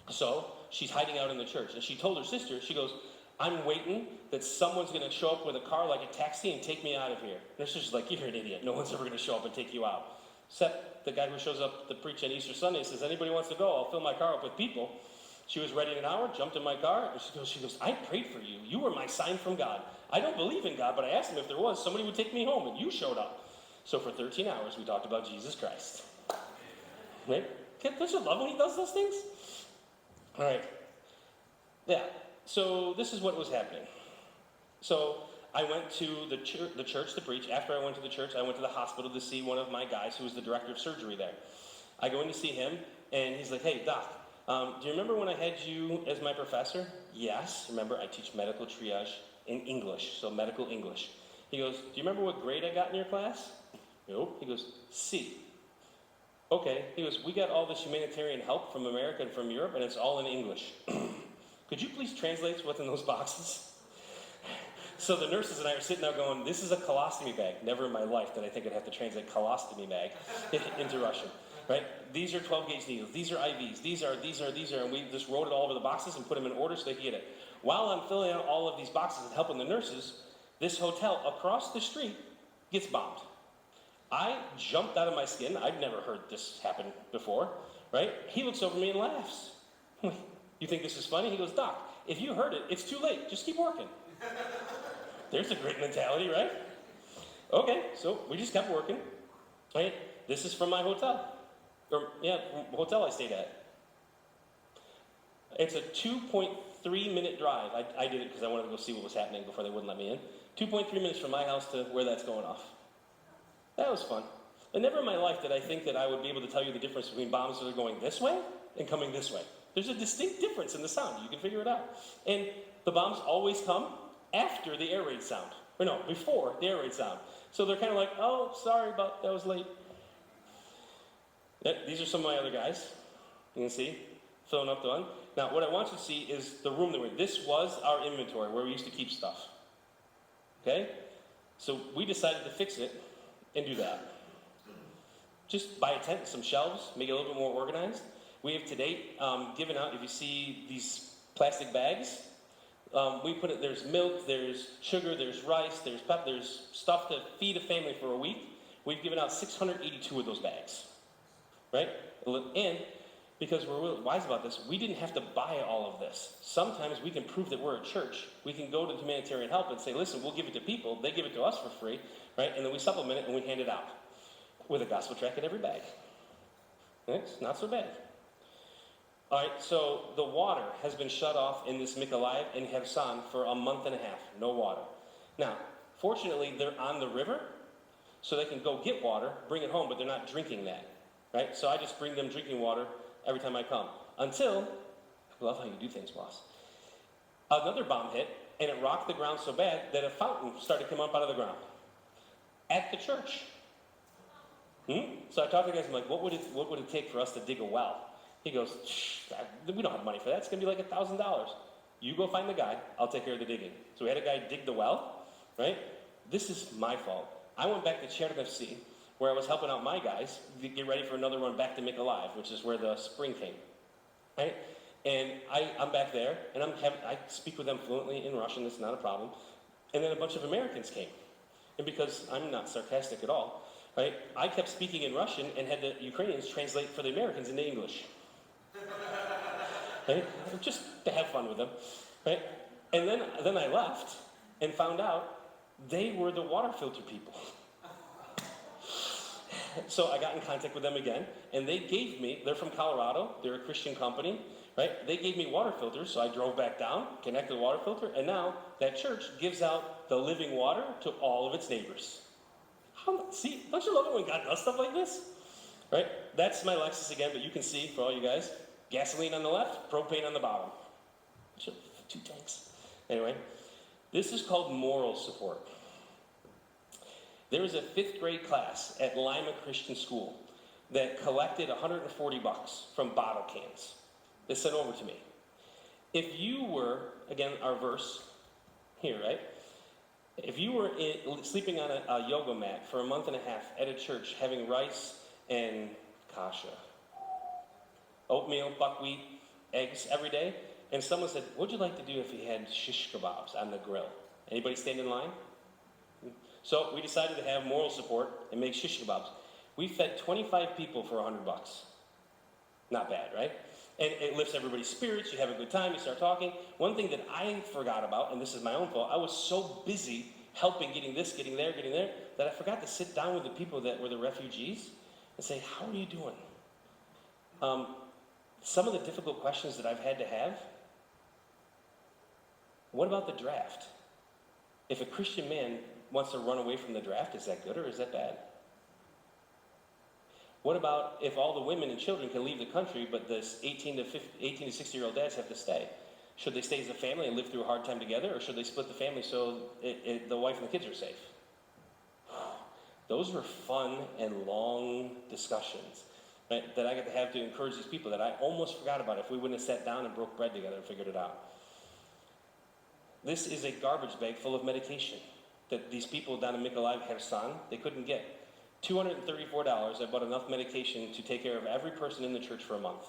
So she's hiding out in the church. And she told her sister, she goes, I'm waiting that someone's going to show up with a car like a taxi and take me out of here. And her sister's like, you're an idiot. No one's ever going to show up and take you out. Except the guy who shows up to preach on Easter Sunday says, anybody wants to go, I'll fill my car up with people. She was ready in an hour, jumped in my car, and she goes, I prayed for you. You were my sign from God. I don't believe in God, but I asked him if there was, somebody would take me home, and you showed up. So for 13 hours, we talked about Jesus Christ. Right? Don't you love when he does those things? All right. Yeah. So this is what was happening. So I went to the church to preach. After I went to the church, I went to the hospital to see one of my guys who was the director of surgery there. I go in to see him, and he's like, hey, doc, do you remember when I had you as my professor? Yes. Remember, I teach medical triage in English, so medical English. He goes, do you remember what grade I got in your class? Nope. He goes, C. Okay. He goes, we got all this humanitarian help from America and from Europe, and it's all in English. Could you please translate what's in those boxes? So the nurses and I are sitting there going, this is a colostomy bag. Never in my life did I think I'd have to translate colostomy bag into Russian. Right? These are 12-gauge needles. These are IVs. These are, and we just wrote it all over the boxes and put them in order so they could get it. While I'm filling out all of these boxes and helping the nurses, this hotel across the street gets bombed. I jumped out of my skin. I'd never heard this happen before, right? He looks over me and laughs. You think this is funny? He goes, Doc, if you heard it, it's too late. Just keep working. There's a great mentality, right? Okay, so we just kept working. Right? This is from my hotel. Hotel I stayed at. It's a 2.3-minute drive. I did it because I wanted to go see what was happening before they wouldn't let me in. 2.3 minutes from my house to where that's going off. That was fun. And never in my life did I think that I would be able to tell you the difference between bombs that are going this way and coming this way. There's a distinct difference in the sound. You can figure it out. And the bombs always come after the air raid sound. Or no, before the air raid sound. So they're kind of like, oh, sorry about that, was late. These are some of my other guys. You can see, filling up the one. Now, what I want you to see is the room that we're in. This was our inventory, where we used to keep stuff. Okay? So we decided to fix it and do that. Just buy a tent and some shelves, make it a little bit more organized. We have to date given out, if you see these plastic bags, we put it, there's milk, there's sugar, there's rice, there's there's stuff to feed a family for a week. We've given out 682 of those bags. Right? And because we're wise about this, we didn't have to buy all of this. Sometimes we can prove that we're a church. We can go to humanitarian help and say, listen, we'll give it to people. They give it to us for free, right? And then we supplement it and we hand it out with a gospel tract in every bag. It's not so bad. All right, so the water has been shut off in this Mykolaiv and Kherson for a month and a half. No water. Now, fortunately, they're on the river, so they can go get water, bring it home, but they're not drinking that. Right? So I just bring them drinking water every time I come. Until, I love how you do things, boss. Another bomb hit, and it rocked the ground so bad that a fountain started to come up out of the ground. At the church. So I talked to the guys, I'm like, what would it take for us to dig a well? He goes, we don't have money for that. It's going to be like $1,000. You go find the guy. I'll take care of the digging. So we had a guy dig the well, right? This is my fault. I went back to Chernovsky, where I was helping out my guys get ready for another run back to Mykolaiv, which is where the spring came, right? And I'm back there, and I speak with them fluently in Russian. It's not a problem. And then a bunch of Americans came. And because I'm not sarcastic at all, right, I kept speaking in Russian and had the Ukrainians translate for the Americans into English. Right? Just to have fun with them, right? And then I left and found out they were the water filter people. So I got in contact with them again, and they gave me, they're from Colorado, they're a Christian company, right? They gave me water filters, so I drove back down, connected the water filter, and now that church gives out the living water to all of its neighbors. See, don't you love it when God does stuff like this? Right? That's my Lexus again, but you can see, for all you guys, gasoline on the left, propane on the bottom. 2 tanks. Anyway, this is called moral support. There was a 5th grade class at Lima Christian School that collected $140 from bottle cans. They sent over to me. If you were, again, our verse here, right? If you were sleeping on a yoga mat for a month and a half at a church having rice and kasha, oatmeal, buckwheat, eggs every day, and someone said, what'd you like to do if you had shish kebabs on the grill? Anybody stand in line? So we decided to have moral support and make shish kebabs. We fed 25 people for $100. Not bad, right? And it lifts everybody's spirits. You have a good time. You start talking. One thing that I forgot about, and this is my own fault, I was so busy helping, getting this, getting there, that I forgot to sit down with the people that were the refugees and say, how are you doing? Some of the difficult questions that I've had to have. What about the draft? If a Christian man wants to run away from the draft, is that good or is that bad? What about if all the women and children can leave the country, but the 18 to 60-year-old dads have to stay? Should they stay as a family and live through a hard time together, or should they split the family so the wife and the kids are safe? Those were fun and long discussions, right, that I got to have to encourage these people that I almost forgot about if we wouldn't have sat down and broke bread together and figured it out. This is a garbage bag full of medication that these people down in Mykolaiv, Kherson, they couldn't get. $234, I bought enough medication to take care of every person in the church for a month.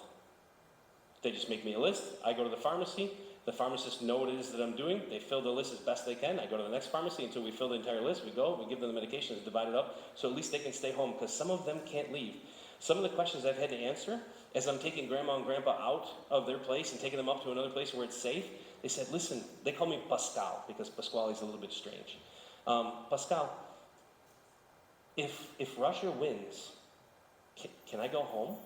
They just make me a list. I go to the pharmacy. The pharmacists know what it is that I'm doing. They fill the list as best they can. I go to the next pharmacy until we fill the entire list. We give them the medications, divide it up, so at least they can stay home, because some of them can't leave. Some of the questions I've had to answer, as I'm taking grandma and grandpa out of their place and taking them up to another place where it's safe, they said, listen, they call me Pascal, because Pasquale is a little bit strange. Pascal, if Russia wins, can I go home?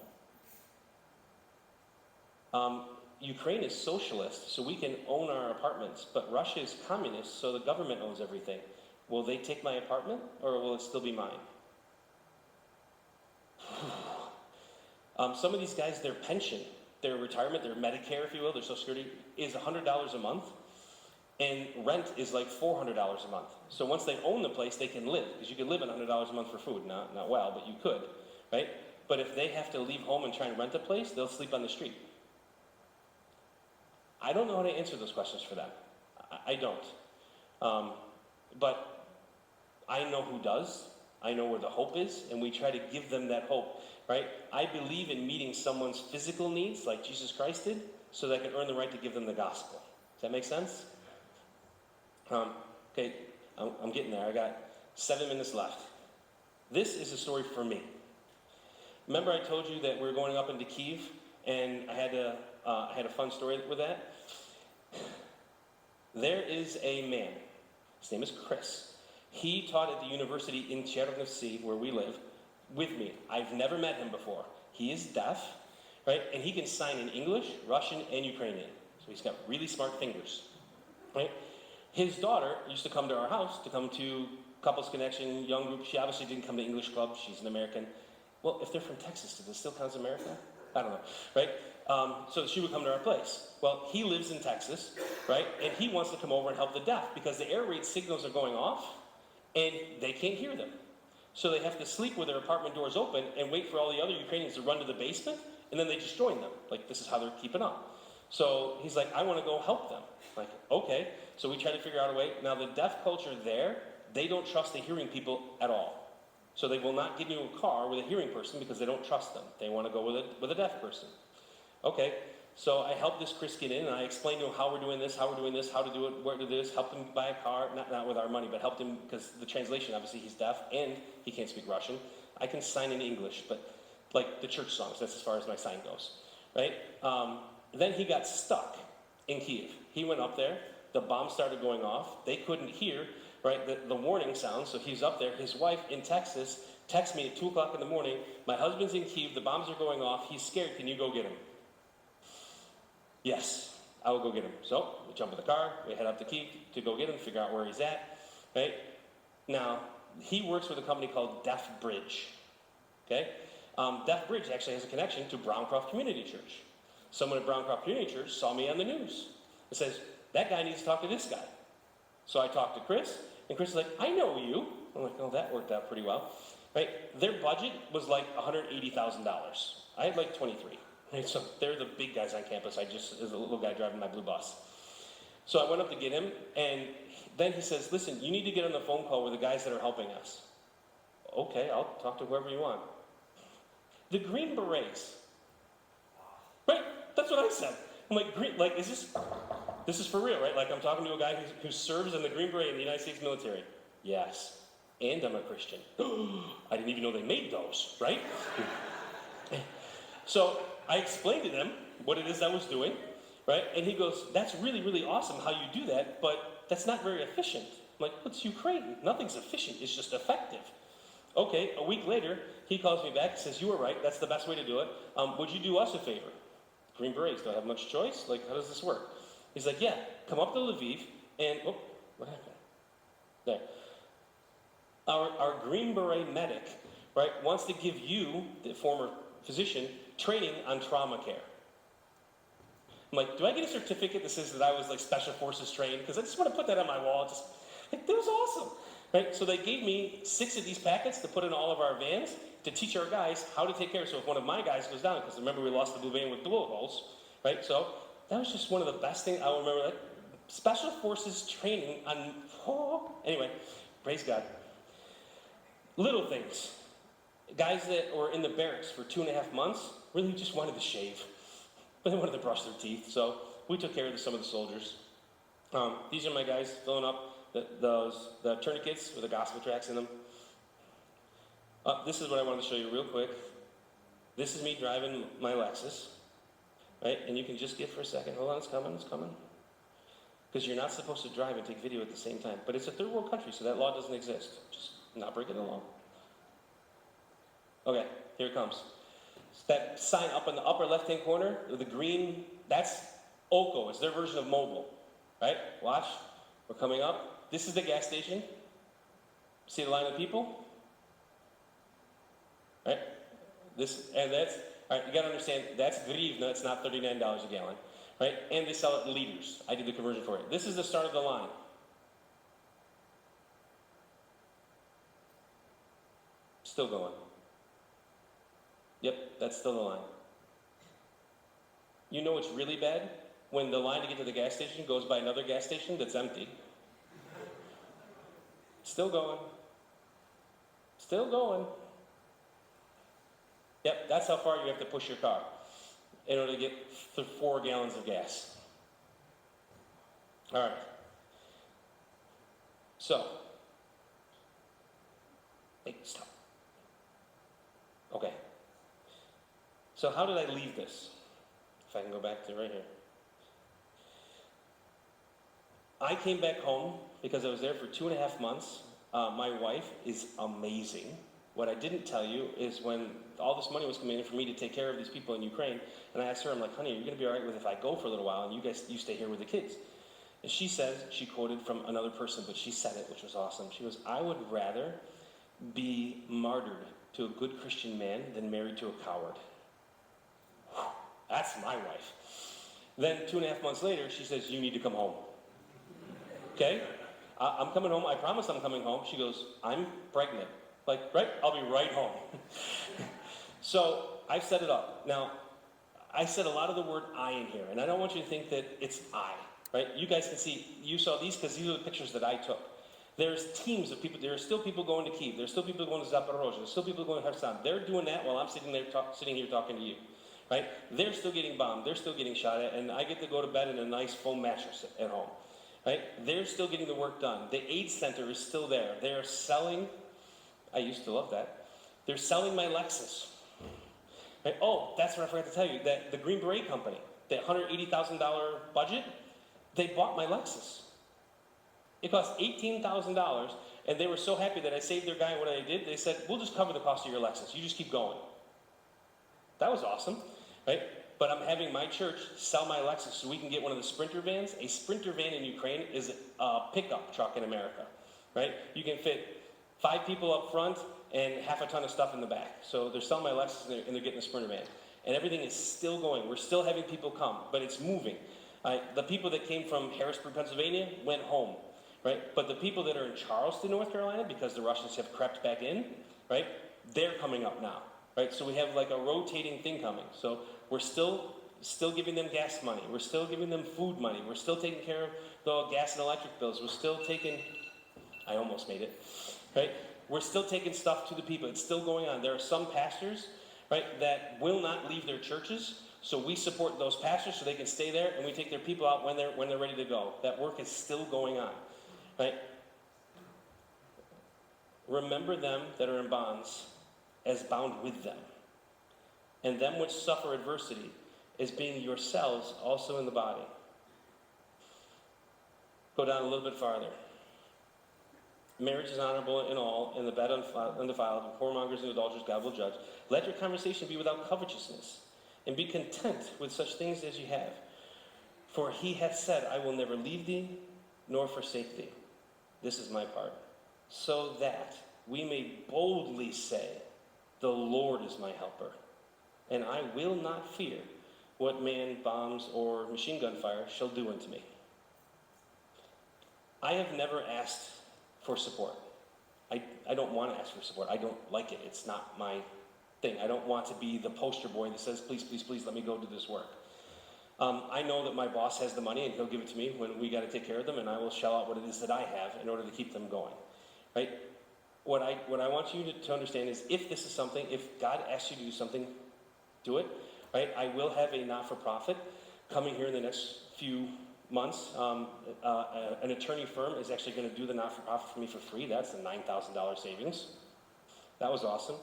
Ukraine is socialist, so we can own our apartments, but Russia is communist, so the government owns everything. Will they take my apartment, or will it still be mine? Some of these guys, their pension, their retirement, their Medicare, if you will, their Social Security, is $100 a month, and rent is like $400 a month. So once they own the place, they can live, because you can live on $100 a month for food. Not well, but you could, right? But if they have to leave home and try and rent a place, they'll sleep on the street. I don't know how to answer those questions for them. I don't. But I know who does. I know where the hope is, and we try to give them that hope, right? I believe in meeting someone's physical needs like Jesus Christ did, so that I can earn the right to give them the gospel. Does that make sense? Okay, I'm getting there. I got 7 minutes left. This is a story for me. Remember I told you that we were going up into Kyiv, and I had a fun story with that. There is a man, his name is Chris. He taught at the university in Chernovtsi, where we live, with me. I've never met him before. He is deaf, right? And he can sign in English, Russian, and Ukrainian. So he's got really smart fingers, right? His daughter used to come to our house, to come to Couples Connection, young group. She obviously didn't come to English Club. She's an American. Well, if they're from Texas, does it still count as America? I don't know, right? So she would come to our place. Well, he lives in Texas, right? And he wants to come over and help the deaf because the air raid signals are going off and they can't hear them. So they have to sleep with their apartment doors open and wait for all the other Ukrainians to run to the basement, and then they just join them. Like, this is how they're keeping up. So he's like, I want to go help them. Like, okay. So we try to figure out a way. Now, the deaf culture there, they don't trust the hearing people at all. So they will not give you a car with a hearing person because they don't trust them. They want to go with a deaf person. Okay. So I helped this Chris get in, and I explained to him how we're doing this, how to do it, where to do this, helped him buy a car, not with our money, but helped him because the translation, obviously he's deaf and he can't speak Russian. I can sign in English, but like the church songs, that's as far as my sign goes, right? Then he got stuck in Kiev. He went up there, the bomb started going off, they couldn't hear, right, the warning sound, so he's up there. His wife in Texas texts me at 2 o'clock in the morning, my husband's in Kiev, the bombs are going off, he's scared, can you go get him? Yes, I will go get him. So we jump in the car, we head up to Kiev to go get him, figure out where he's at, right? Now, he works with a company called Deaf Bridge, okay? Deaf Bridge actually has a connection to Browncroft Community Church. Someone at Browncroft Community Church saw me on the news. It says, that guy needs to talk to this guy. So I talked to Chris, and Chris is like, I know you. I'm like, oh, that worked out pretty well, right? Their budget was like $180,000. I had like 23. Right, so they're the big guys on campus. I just is a little guy driving my blue bus. So I went up to get him, and then he says, listen, you need to get on the phone call with the guys that are helping us. Okay, I'll talk to whoever you want. The Green Berets. Right? That's what I said. I'm like, is this is for real, right? Like, I'm talking to a guy who serves in the Green Beret in the United States military. Yes. And I'm a Christian. I didn't even know they made those, right? So I explained to them what it is I was doing, right? And he goes, that's really, really awesome how you do that, but that's not very efficient. I'm like, well, it's Ukraine. Nothing's efficient. It's just effective. Okay, a week later, he calls me back and says, you were right. That's the best way to do it. Would you do us a favor? Green Berets, do I have much choice? Like, how does this work? He's like, yeah, come up to Lviv and, oh, what happened? There. Our Green Beret medic, right, wants to give you, the former physician, training on trauma care. I'm like, do I get a certificate that says that I was like Special Forces trained? Because I just want to put that on my wall. Just like, that was awesome, right? So they gave me 6 of these packets to put in all of our vans to teach our guys how to take care. So if one of my guys goes down, because remember we lost the blue van with bullet holes, right? So that was just one of the best things. I will remember that. Special Forces training on, anyway, praise God. Little things. Guys that were in the barracks for 2.5 months really just wanted to shave, but they wanted to brush their teeth. So we took care of some of the soldiers. These are my guys filling up the tourniquets with the gospel tracts in them. This is what I wanted to show you real quick. This is me driving my Lexus, right? And you can just get for a second. Hold on, it's coming. Because you're not supposed to drive and take video at the same time. But it's a third world country, so that law doesn't exist. Just not breaking the law. Okay, here it comes. That sign up in the upper left-hand corner, the green, that's OCO. It's their version of mobile, right? Watch, we're coming up. This is the gas station. See the line of people? Right? All right, you gotta understand, that's grivna, it's not $39 a gallon, right? And they sell it in liters. I did the conversion for it. This is the start of the line. Still going. Yep, that's still the line. You know what's really bad? When the line to get to the gas station goes by another gas station that's empty. Still going. Still going. Yep, that's how far you have to push your car in order to get 4 gallons of gas. All right. So, hey, stop. Okay. So how did I leave this? I can go back to right here. I came back home because I was there for 2.5 months. My wife is amazing. What I didn't tell you is when all this money was coming in for me to take care of these people in Ukraine, and I asked her, I'm like, honey, are you going to be all right with if I go for a little while and you stay here with the kids? And she says, she quoted from another person, but she said it, which was awesome. She goes, I would rather be martyred to a good Christian man than married to a coward. Whew, that's my wife. Then 2.5 months later, she says, you need to come home. Okay? I'm coming home. I promise I'm coming home. She goes, I'm pregnant. Like, right? I'll be right home. So I've set it up. Now, I said a lot of the word I in here, and I don't want you to think that it's I, right? You guys can see, you saw these because these are the pictures that I took. There's teams of people. There are still people going to Kyiv. There's still people going to Zaporozhye. There's still people going to Kherson. They're doing that while I'm sitting here talking to you, right? They're still getting bombed. They're still getting shot at, and I get to go to bed in a nice foam mattress at home, right? They're still getting the work done. The AIDS center is still there. They're selling. I used to love that. They're selling my Lexus. Right? Oh, that's what I forgot to tell you. That the Green Beret Company, the $180,000 budget, they bought my Lexus. It cost $18,000, and they were so happy that I saved their guy. What I did, they said, we'll just cover the cost of your Lexus. You just keep going. That was awesome, right? But I'm having my church sell my Lexus so we can get one of the Sprinter vans. A Sprinter van in Ukraine is a pickup truck in America, right? You can fit 5 people up front and half a ton of stuff in the back. So they're selling my Lexus and they're getting a Sprinter van. And everything is still going. We're still having people come, but it's moving. The people that came from Harrisburg, Pennsylvania went home, right? But the people that are in Charleston, North Carolina, because the Russians have crept back in, right? They're coming up now, right? So we have like a rotating thing coming. So we're still giving them gas money. We're still giving them food money. We're still taking care of the gas and electric bills. We're still taking, I almost made it. Right? We're still taking stuff to the people. It's still going on. There are some pastors, right, that will not leave their churches, so we support those pastors so they can stay there, and we take their people out when they're ready to go. That work is still going on, right? Remember them that are in bonds as bound with them, and them which suffer adversity as being yourselves also in the body. Go down a little bit farther. Marriage is honorable in all, and the bed undefiled, and whoremongers and adulterers God will judge. Let your conversation be without covetousness, and be content with such things as you have. For he hath said, I will never leave thee, nor forsake thee. This is my part. So that we may boldly say, the Lord is my helper, and I will not fear what man, bombs, or machine gun fire shall do unto me. I have never asked for support. I don't want to ask for support. I don't like it. It's not my thing. I don't want to be the poster boy that says, please, please, please let me go do this work. I know that my boss has the money and he'll give it to me when we got to take care of them, and I will shell out what it is that I have in order to keep them going. Right? What I want you to understand is if this is something, if God asks you to do something, do it. Right? I will have a not-for-profit coming here in the next few months. An attorney firm is actually going to do the not-for-profit for me for free. That's a $9,000 savings. That was awesome.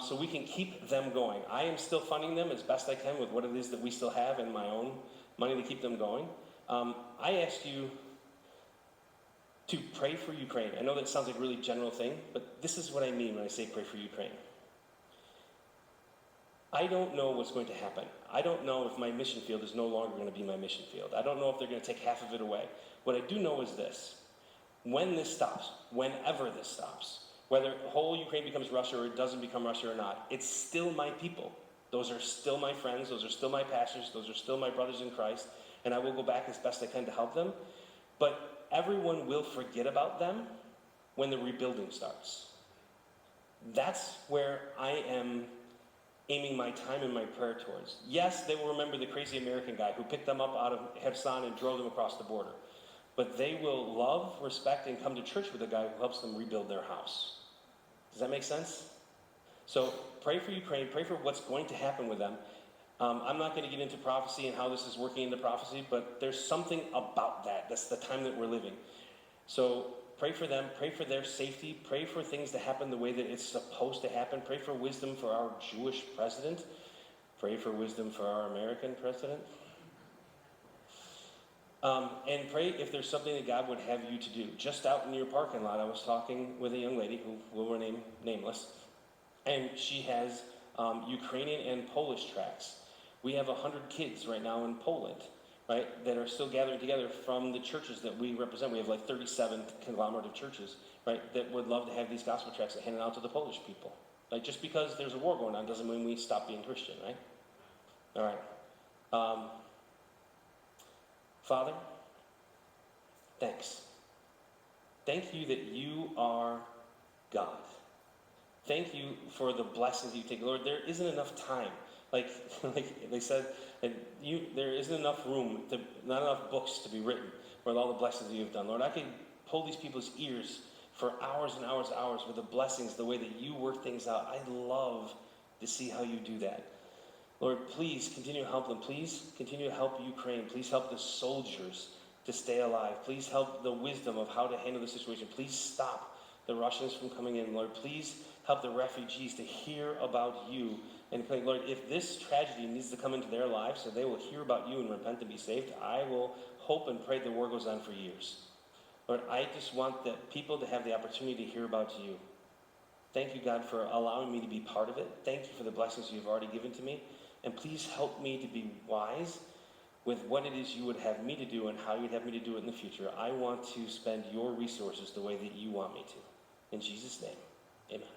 So we can keep them going. I am still funding them as best I can with what it is that we still have and my own money to keep them going. I asked you to pray for Ukraine. I know that sounds like a really general thing, but this is what I mean when I say pray for Ukraine. I don't know what's going to happen. I don't know if my mission field is no longer going to be my mission field. I don't know if they're going to take half of it away. What I do know is this. When this stops, whenever this stops, whether whole Ukraine becomes Russia or it doesn't become Russia or not, it's still my people. Those are still my friends. Those are still my pastors. Those are still my brothers in Christ. And I will go back as best I can to help them. But everyone will forget about them when the rebuilding starts. That's where I am aiming my time and my prayer towards. Yes, they will remember the crazy American guy who picked them up out of Kherson and drove them across the border. But they will love, respect, and come to church with a guy who helps them rebuild their house. Does that make sense? So pray for Ukraine. Pray for what's going to happen with them. I'm not going to get into prophecy and how this is working into prophecy, but there's something about that. That's the time that we're living. So pray for them. Pray for their safety. Pray for things to happen the way that it's supposed to happen. Pray for wisdom for our Jewish president. Pray for wisdom for our American president. And pray if there's something that God would have you to do. Just out in your parking lot, I was talking with a young lady who will remain nameless, and she has Ukrainian and Polish tracts. We have 100 kids right now in Poland, right, that are still gathering together from the churches that we represent. We have like 37 conglomerate of churches, right, that would love to have these gospel tracts handed out to the Polish people. Like, just because there's a war going on doesn't mean we stop being Christian, right? All right. Father, thanks. Thank you that you are God. Thank you for the blessings you take. Lord, there isn't enough time. Like they said, there isn't enough room, not enough books to be written with all the blessings that you've done. Lord, I could pull these people's ears for hours and hours and hours with the blessings, the way that you work things out. I love to see how you do that. Lord, please continue to help them. Please continue to help Ukraine. Please help the soldiers to stay alive. Please help the wisdom of how to handle the situation. Please stop the Russians from coming in. Lord, please help the refugees to hear about you. And Lord, if this tragedy needs to come into their lives so they will hear about you and repent and be saved, I will hope and pray the war goes on for years. Lord, I just want the people to have the opportunity to hear about you. Thank you, God, for allowing me to be part of it. Thank you for the blessings you've already given to me. And please help me to be wise with what it is you would have me to do and how you'd have me to do it in the future. I want to spend your resources the way that you want me to. In Jesus' name, amen.